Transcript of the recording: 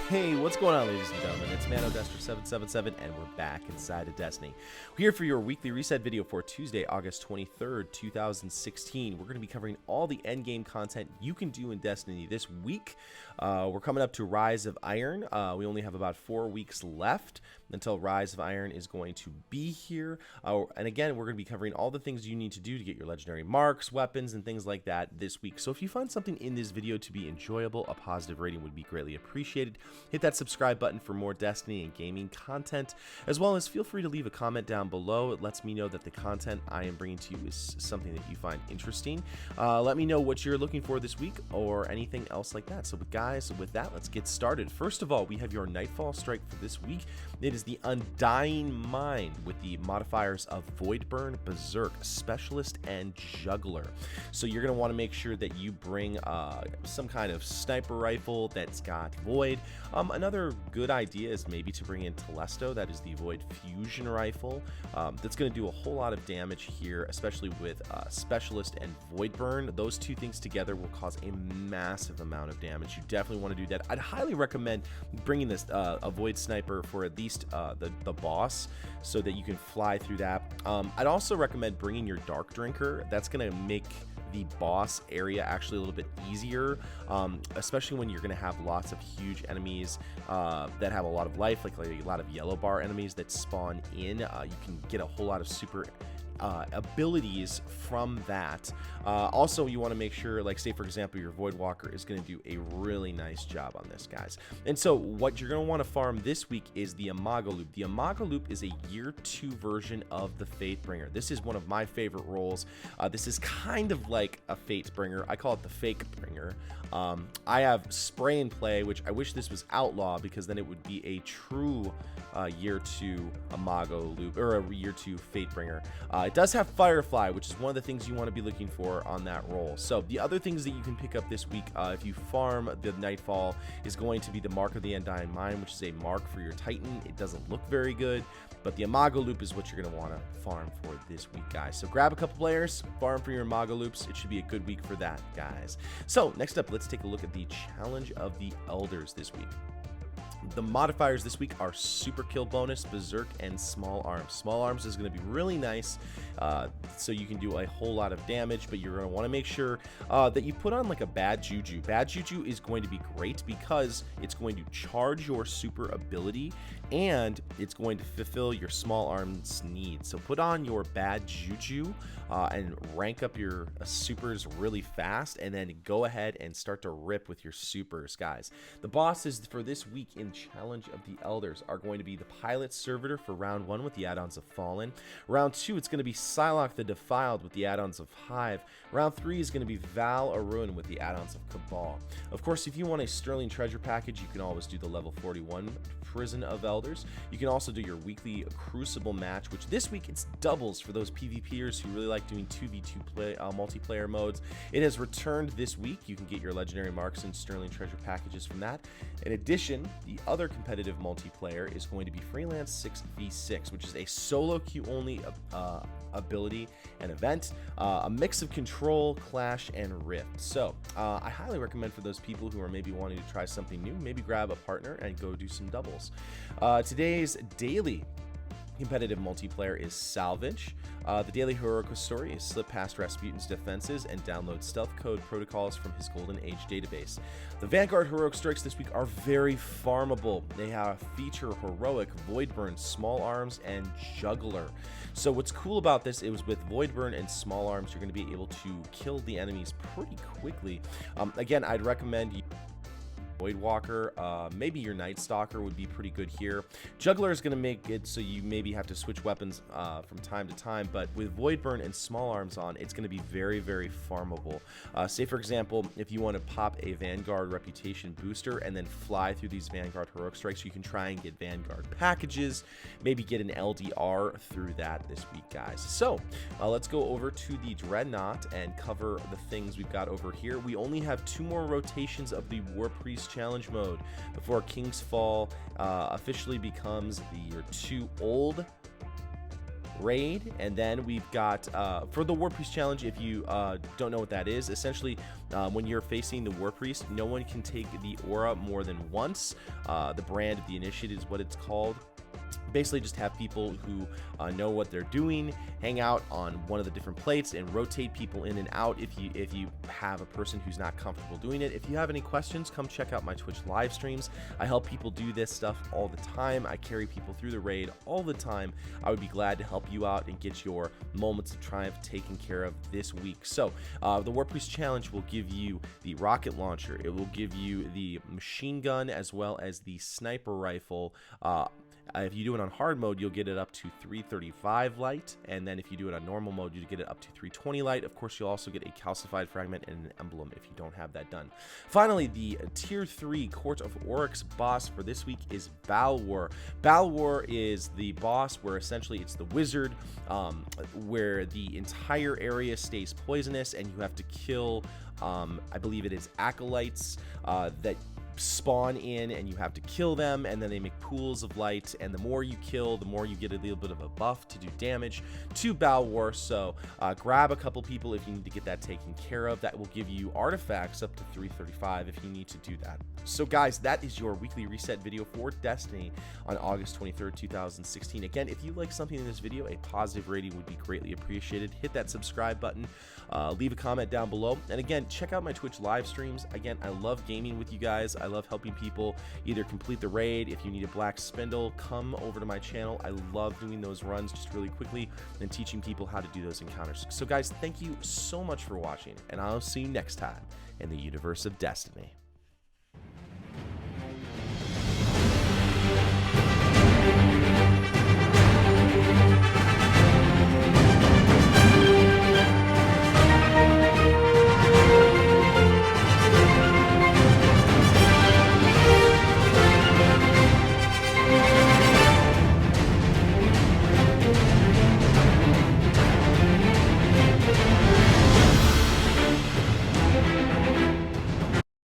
Hey, what's going on, ladies and gentlemen? It's Mano 777, and we're back inside of Destiny. We're here for your weekly reset video for Tuesday, August 23rd, 2016. We're going to be covering all the endgame content you can do in Destiny this week. We're coming up to Rise of Iron. We only have about 4 weeks left until Rise of Iron is going to be here. And again, we're going to be covering all the things you need to do to get your legendary marks, weapons, and things like that this week. So if you find something in this video to be enjoyable, a positive rating would be greatly appreciated. Hit that subscribe button for more Destiny and gaming content, as well as feel free to leave a comment down below. It lets me know that the content I am bringing to you is something that you find interesting. Let me know what you're looking for this week or anything else like that. So guys, with that, let's get started. First of all, we have your Nightfall Strike for this week. It is the Undying Mind with the modifiers of Void Burn, Berserk, Specialist, and Juggler. So you're going to want to make sure that you bring some kind of sniper rifle that's got Void. Another good idea is maybe to bring in Telesto, that is the Void Fusion Rifle. That's going to do a whole lot of damage here, especially with Specialist and Void Burn. Those two things together will cause a massive amount of damage. You definitely want to do that. I'd highly recommend bringing this a Void Sniper for at least the boss, so that you can fly through that. I'd also recommend bringing your Dark Drinker. That's going to make the boss area actually a little bit easier, especially when you're going to have lots of huge enemies that have a lot of life, like a lot of yellow bar enemies that spawn in. You can get a whole lot of super abilities from that. Also, you want to make sure, like, say for example, your Void Walker is going to do a really nice job on this, guys. And so what you're going to want to farm this week is the Imago Loop. The Imago Loop is a year 2 version of the Fatebringer. This is one of my favorite roles. This is kind of like a Fatebringer. I call it the Fake Bringer. I have Spray and Play, which I wish this was outlaw, because then it would be a true year 2 Imago Loop, or a year 2 Fatebringer. It does have Firefly, which is one of the things you want to be looking for on that roll. So the other things that you can pick up this week, if you farm the Nightfall, is going to be the Mark of the Undying Mind, which is a mark for your Titan. It doesn't look very good, but the Imago Loop is what you're going to want to farm for this week, guys. So grab a couple players, farm for your Imago Loops. It should be a good week for that, guys. So next up, let's take a look at the Challenge of the Elders this week. The modifiers this week are Super Kill Bonus, Berserk, and Small Arms. Small Arms is going to be really nice, so you can do a whole lot of damage, but you're going to want to make sure that you put on like a Bad Juju. Bad Juju is going to be great because it's going to charge your super ability, and it's going to fulfill your Small Arms needs. So put on your Bad Juju and rank up your supers really fast, and then go ahead and start to rip with your supers, guys. The bosses for this week in Challenge of the Elders are going to be the Pilot Servitor for round 1 with the add-ons of Fallen. Round 2, it's going to be Psylocke the Defiled with the add-ons of Hive. Round 3 is going to be Val Arun with the add-ons of Cabal. Of course, if you want a Sterling Treasure package, you can always do the level 41 Prison of Elders. You can also do your weekly Crucible match, which this week it's doubles for those PvPers who really like doing 2v2 multiplayer modes. It has returned this week. You can get your legendary marks and Sterling Treasure packages from that. In addition, the other competitive multiplayer is going to be Freelance 6v6, which is a solo queue only ability and event, a mix of Control, Clash, and Rift. So I highly recommend for those people who are maybe wanting to try something new, maybe grab a partner and go do some doubles. Today's daily competitive multiplayer is Salvage. The daily heroic story is slip past Rasputin's defenses and download stealth code protocols from his Golden Age database. The Vanguard heroic strikes this week are very farmable. They feature heroic, Void Burn, Small Arms, and Juggler. So what's cool about this is with Void Burn and Small Arms, you're going to be able to kill the enemies pretty quickly. Again, I'd recommend you Void Walker, maybe your Night Stalker would be pretty good here. Juggler is going to make it so you maybe have to switch weapons from time to time, but with Void Burn and Small Arms on, it's going to be very, very farmable. Say, for example, if you want to pop a Vanguard Reputation booster and then fly through these Vanguard Heroic Strikes, you can try and get Vanguard packages, maybe get an LDR through that this week, guys. So, let's go over to the Dreadnought and cover the things we've got over here. We only have 2 more rotations of the Warpriest Challenge Mode before King's Fall officially becomes the year 2 old. raid, and then we've got for the Warpriest challenge. If you don't know what that is, essentially when you're facing the Warpriest, no one can take the aura more than once. The brand of the initiate is what it's called. Basically just have people who know what they're doing hang out on one of the different plates and rotate people in and out if you have a person who's not comfortable doing it. If you have any questions, come check out my Twitch live streams. I help people do this stuff all the time. I carry people through the raid all the time. I would be glad to help you out and get your moments of triumph taken care of this week. So the Warpriest challenge will give you the rocket launcher. It will give you the machine gun as well as the sniper rifle. If you do it on hard mode, you'll get it up to 335 light, and then if you do it on normal mode, you get it up to 320 light. Of course, you'll also get a calcified fragment and an emblem if you don't have that done. Finally, the tier 3 Court of Oryx boss for this week is Balwar. Balwar is the boss where essentially it's the wizard, where the entire area stays poisonous, and you have to kill, I believe it is acolytes that spawn in, and you have to kill them, and then they make pools of light, and the more you kill, the more you get a little bit of a buff to do damage to Balwar. So grab a couple people if you need to get that taken care of. That will give you artifacts up to 335 if you need to do that. So guys, that is your weekly reset video for Destiny on August 23rd, 2016. Again, if you like something in this video, a positive rating would be greatly appreciated. Hit that subscribe button, leave a comment down below, and again, check out my Twitch live streams. Again, I love gaming with you guys. I love helping people either complete the raid. If you need a black spindle, come over to my channel. I love doing those runs just really quickly and teaching people how to do those encounters. So guys, thank you so much for watching, and I'll see you next time in the universe of Destiny.